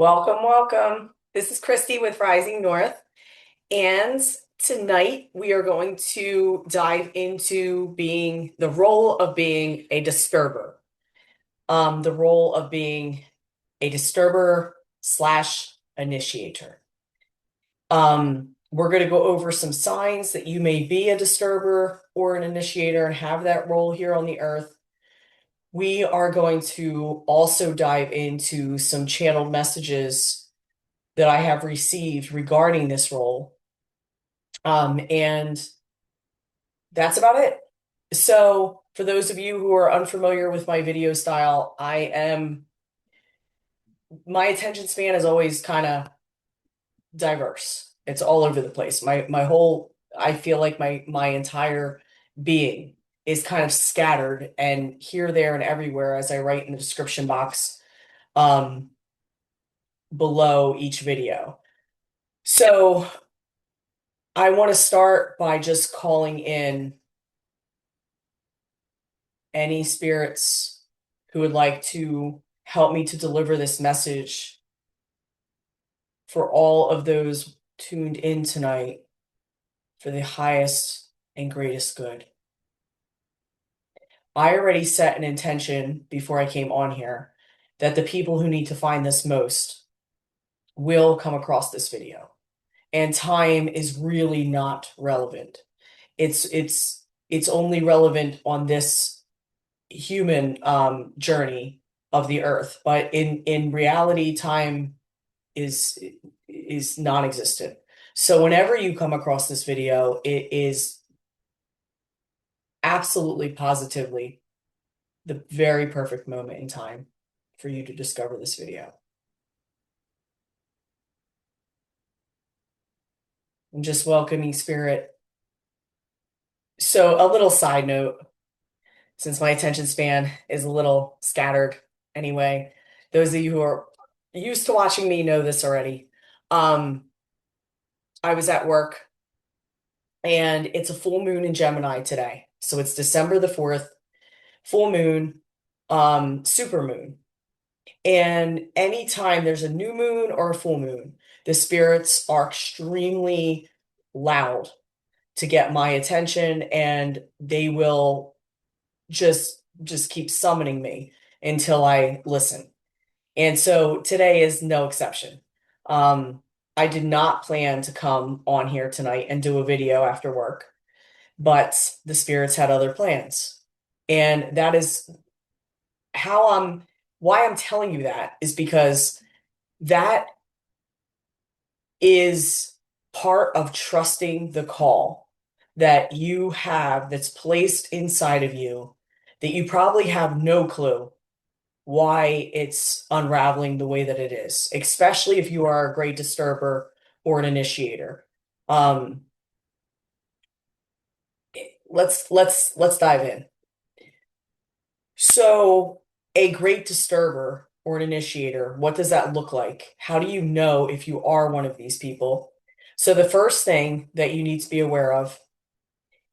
Welcome, welcome. This is Christy with Rising North, and tonight we are going to dive into being the role of being a disturber. The role of being a disturber slash initiator. We're going to go over some signs that you may be a disturber or an initiator and have that role here on the earth. We are going to also dive into some channeled messages that I have received regarding this role. And that's about it. So, for those of you who are unfamiliar with my video style, my attention span is always kind of diverse. It's all over the place. I feel like my entire being is kind of scattered and here, there, and everywhere, as I write in the description box um, below each video. So I want to start by just calling in any spirits who would like to help me to deliver this message for all of those tuned in tonight for the highest and greatest good. I already set an intention before I came on here that the people who need to find this most will come across this video. And time is really not relevant. It's only relevant on this human journey of the earth, but in reality, time is is non-existent. So whenever you come across this video, it is absolutely positively the very perfect moment in time for you to discover this video. And just welcoming spirit. So a little side note, since my attention span is a little scattered anyway, those of you who are used to watching me know this already. Um, I was at work and it's a full moon in Gemini today. So it's December the 4th, full moon, super moon. And anytime there's a new moon or a full moon, the spirits are extremely loud to get my attention and they will just keep summoning me until I listen. And so today is no exception. I did not plan to come on here tonight and do a video after work, but the spirits had other plans. And that is how why I'm telling you that is because that is part of trusting the call that you have that's placed inside of you that you probably have no clue why it's unraveling the way that it is, especially if you are a great disturber or an initiator. Um, let's dive in. So, a great disturber or an initiator, what does that look like? How do you know if you are one of these people? So, the first thing that you need to be aware of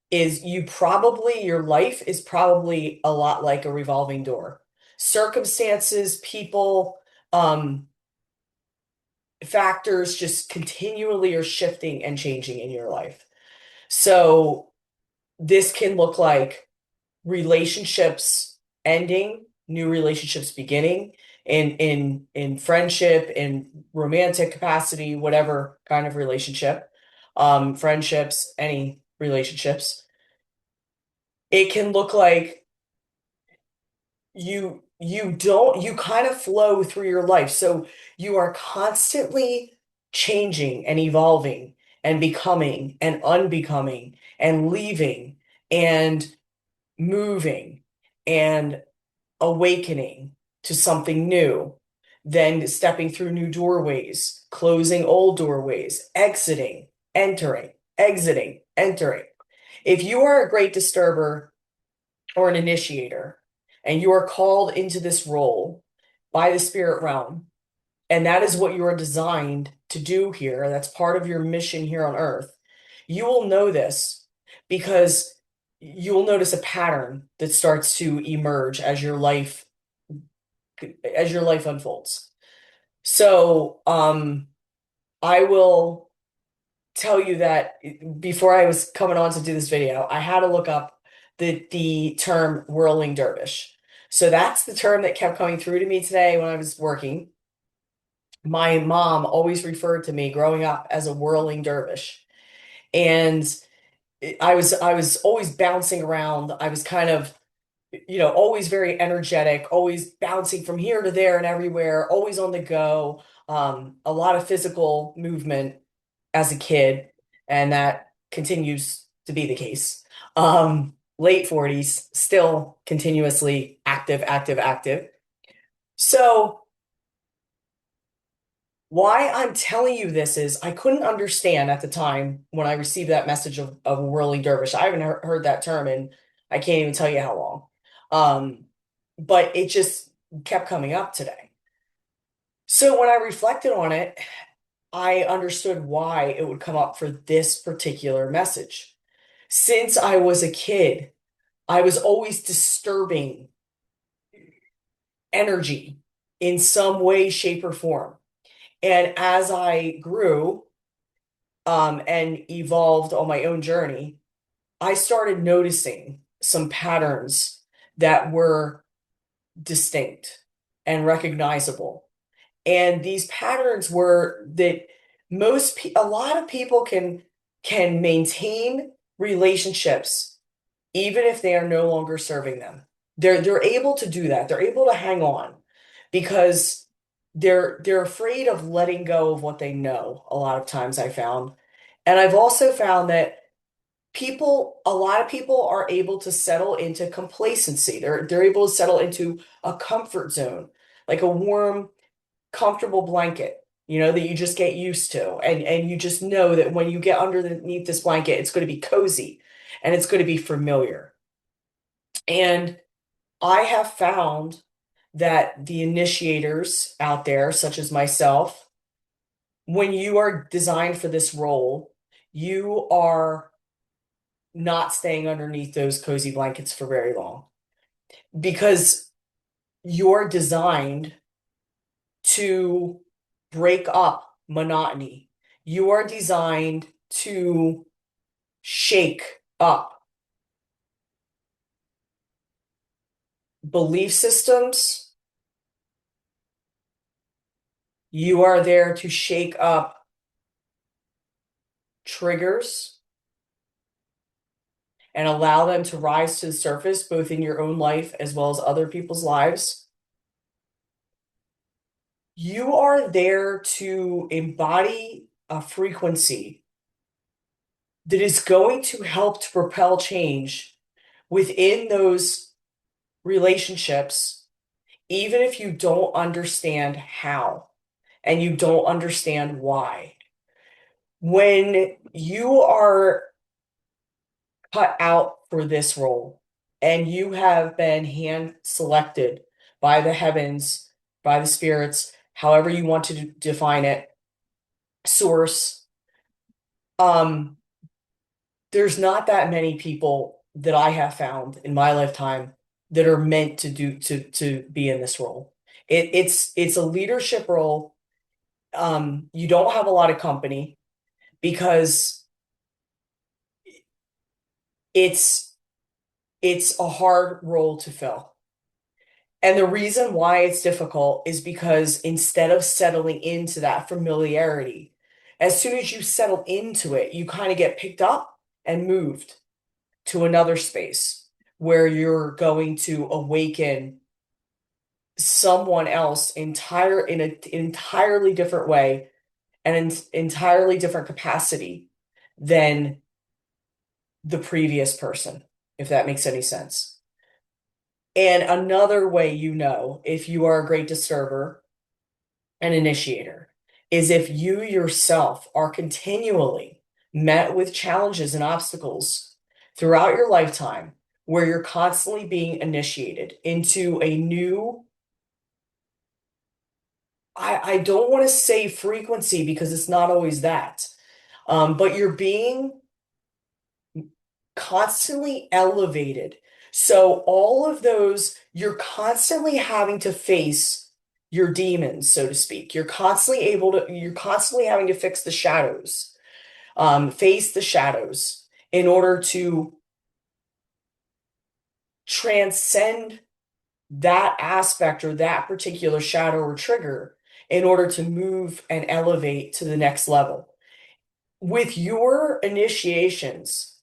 is your life is probably a lot like a revolving door. Circumstances, people, factors just continually are shifting and changing in your life. So this can look like relationships ending, new relationships beginning in friendship, in romantic capacity, whatever kind of relationship, friendships, any relationships. It can look like you kind of flow through your life. So you are constantly changing and evolving and becoming and unbecoming and leaving and moving and awakening to something new, then stepping through new doorways, closing old doorways, exiting, entering, exiting, entering. If you are a great disturber or an initiator, and you are called into this role by the spirit realm, and that is what you are designed to do here, that's part of your mission here on earth, you will know this because you will notice a pattern that starts to emerge as your life unfolds. So, I will tell you that before I was coming on to do this video, I had to look up the term whirling dervish. So that's the term that kept coming through to me today when I was working. My mom always referred to me growing up as a whirling dervish. And I was always bouncing around. I was kind of, always very energetic, always bouncing from here to there and everywhere, always on the go. A lot of physical movement as a kid, and that continues to be the case. Late 40s, still continuously active, active, active. So why I'm telling you this is I couldn't understand at the time when I received that message of whirling dervish. I haven't heard that term and I can't even tell you how long. Um, but it just kept coming up today. So when I reflected on it, I understood why it would come up for this particular message. Since I was a kid, I was always disturbing energy in some way, shape, or form. And as I grew, and evolved on my own journey, I started noticing some patterns that were distinct and recognizable. And these patterns were that a lot of people can maintain relationships even if they are no longer serving them. They're able to do that. They're able to hang on because they're afraid of letting go of what they know a lot of times I found. And I've also found that a lot of people are able to settle into complacency. They're able to settle into a comfort zone, like a warm, comfortable blanket, that you just get used to. And you just know that when you get underneath this blanket, it's going to be cozy and it's going to be familiar. And I have found that the initiators out there, such as myself, when you are designed for this role, you are not staying underneath those cozy blankets for very long because you're designed to break up monotony. You are designed to shake up belief systems. You are there to shake up triggers and allow them to rise to the surface, both in your own life as well as other people's lives. You are there to embody a frequency that is going to help to propel change within those relationships, even if you don't understand how and you don't understand why. When you are cut out for this role and you have been hand selected by the heavens, by the spirits, however you want to define it, source, um, there's not that many people that I have found in my lifetime that are meant to be in this role. It's a leadership role. You don't have a lot of company because it's it's a hard role to fill. And the reason why it's difficult is because instead of settling into that familiarity, as soon as you settle into it, you kind of get picked up and moved to another space where you're going to awaken someone else in an entirely different way and an entirely different capacity than the previous person, if that makes any sense. And another way if you are a great disturber and initiator is if you yourself are continually met with challenges and obstacles throughout your lifetime where you're constantly being initiated into a new, I don't want to say frequency because it's not always that, but you're being constantly elevated. So all of those, you're constantly having to face your demons, so to speak. You're constantly having to fix the shadows, face the shadows in order to transcend that aspect or that particular shadow or trigger in order to move and elevate to the next level. With your initiations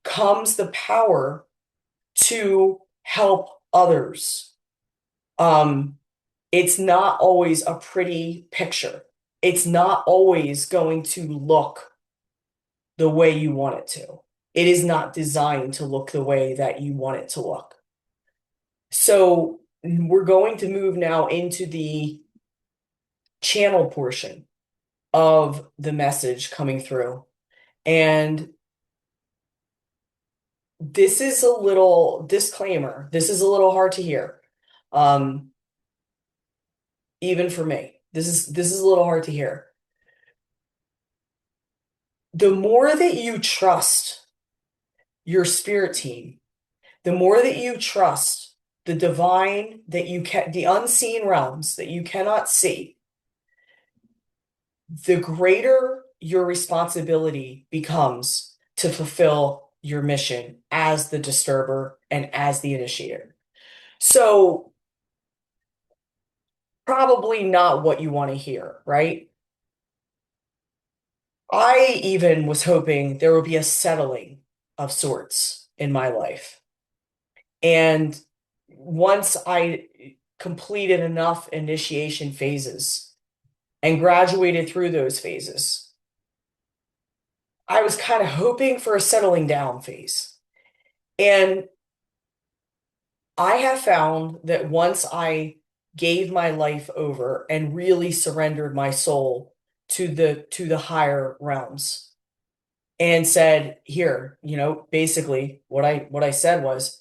comes the power to help others. Um, it's not always a pretty picture. It's not always going to look the way you want it to. It is not designed to look the way that you want it to look. So we're going to move now into the channel portion of the message coming through. And this is a little disclaimer. This is a little hard to hear. Um, even for me. This is a little hard to hear. The more that you trust your spirit team, the more that you trust the divine that you can, the unseen realms that you cannot see, the greater your responsibility becomes to fulfill your mission as the disturber and as the initiator. So, probably not what you want to hear, right? I even was hoping there would be a settling of sorts in my life. And once I completed enough initiation phases and graduated through those phases, I was kind of hoping for a settling down phase. And I have found that once I gave my life over and really surrendered my soul to the higher realms and said, here, basically what I said was,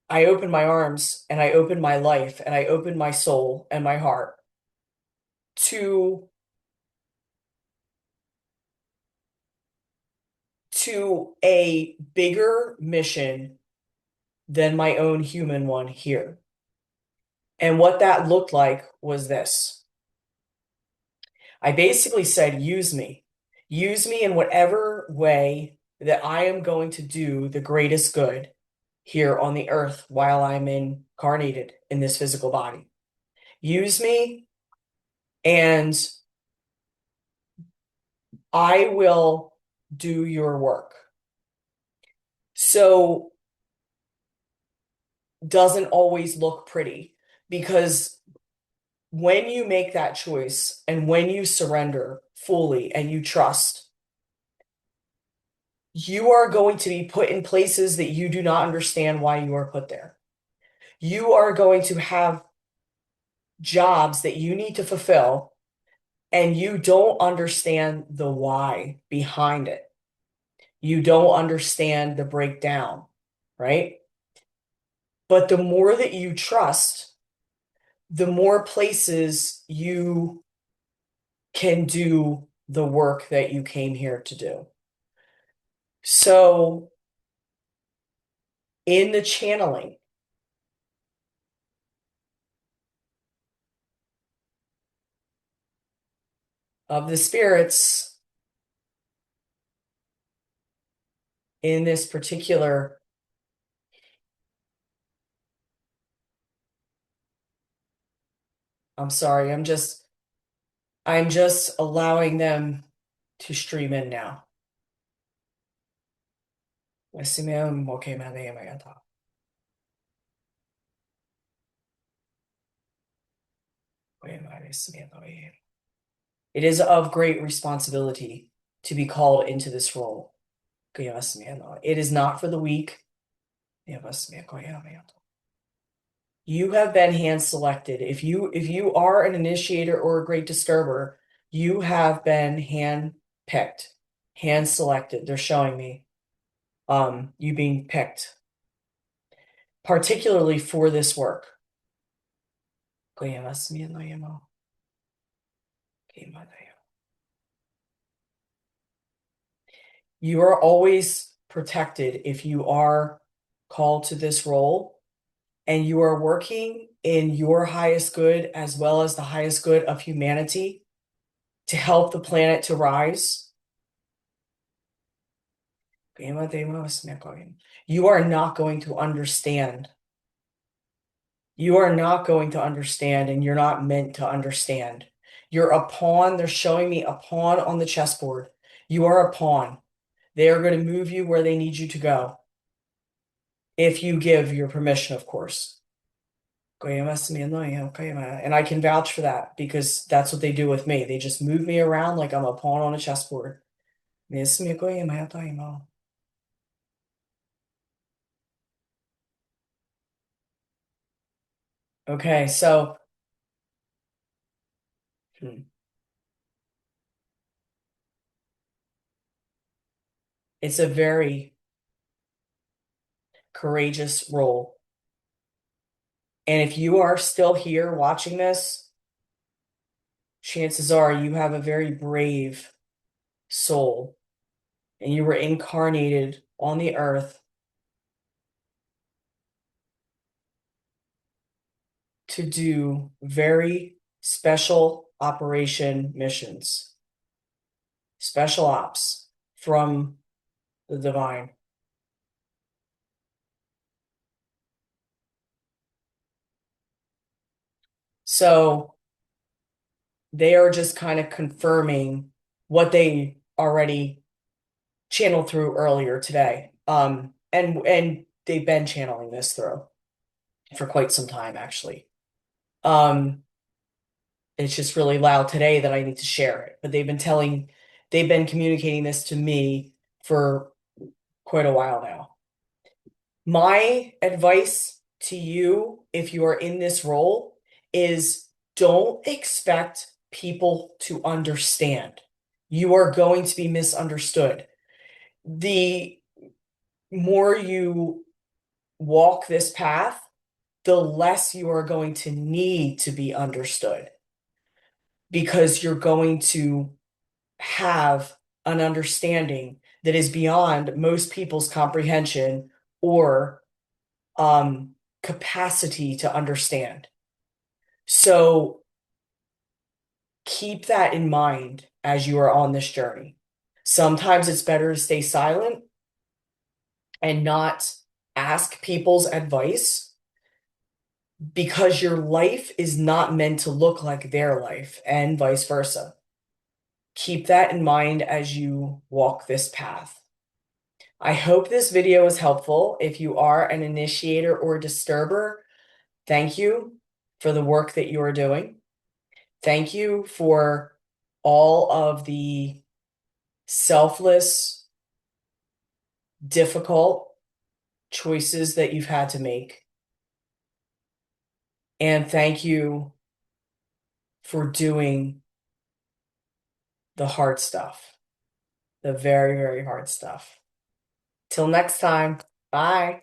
I opened my arms and I opened my life and I opened my soul and my heart to a bigger mission than my own human one here. And what that looked like was this. I basically said, use me. Use me in whatever way that I am going to do the greatest good here on the earth while I'm incarnated in this physical body. Use me, and I will do your work. So doesn't always look pretty, because when you make that choice and when you surrender fully and you trust, you are going to be put in places that you do not understand why you are put there. You are going to have jobs that you need to fulfill, and you don't understand the why behind it. You don't understand the breakdown, right? But the more that you trust, the more places you can do the work that you came here to do. So, in the channeling of the spirits in this particular, I'm sorry, I'm just allowing them to stream in now. It is of great responsibility to be called into this role. It is not for the weak. You have been hand selected. If you are an initiator or a great disturber, you have been hand picked, hand selected. They're showing me you being picked, particularly for this work. You are always protected if you are called to this role and you are working in your highest good as well as the highest good of humanity to help the planet to rise, you are not going to understand. You are not going to understand, and you're not meant to understand. You're a pawn. They're showing me a pawn on the chessboard. You are a pawn. They are going to move you where they need you to go. If you give your permission, of course. And I can vouch for that because that's what they do with me. They just move me around like I'm a pawn on a chessboard. Okay, so hmm, it's a very courageous role. And if you are still here watching this, chances are you have a very brave soul and you were incarnated on the earth to do very special operation missions, special ops from the divine. So they are just kind of confirming what they already channeled through earlier today. And they've been channeling this through for quite some time, actually. Um, it's just really loud today that I need to share it. But they've been communicating this to me for quite a while now. My advice to you, if you are in this role, is don't expect people to understand. You are going to be misunderstood. The more you walk this path, the less you are going to need to be understood because you're going to have an understanding that is beyond most people's comprehension or um, capacity to understand. So keep that in mind as you are on this journey. Sometimes it's better to stay silent and not ask people's advice because your life is not meant to look like their life and vice versa. Keep that in mind as you walk this path. I hope this video was helpful. If you are an initiator or disturber, thank you for the work that you are doing. Thank you for all of the selfless, difficult choices that you've had to make. And thank you for doing the hard stuff, the very, very hard stuff. Till next time, bye.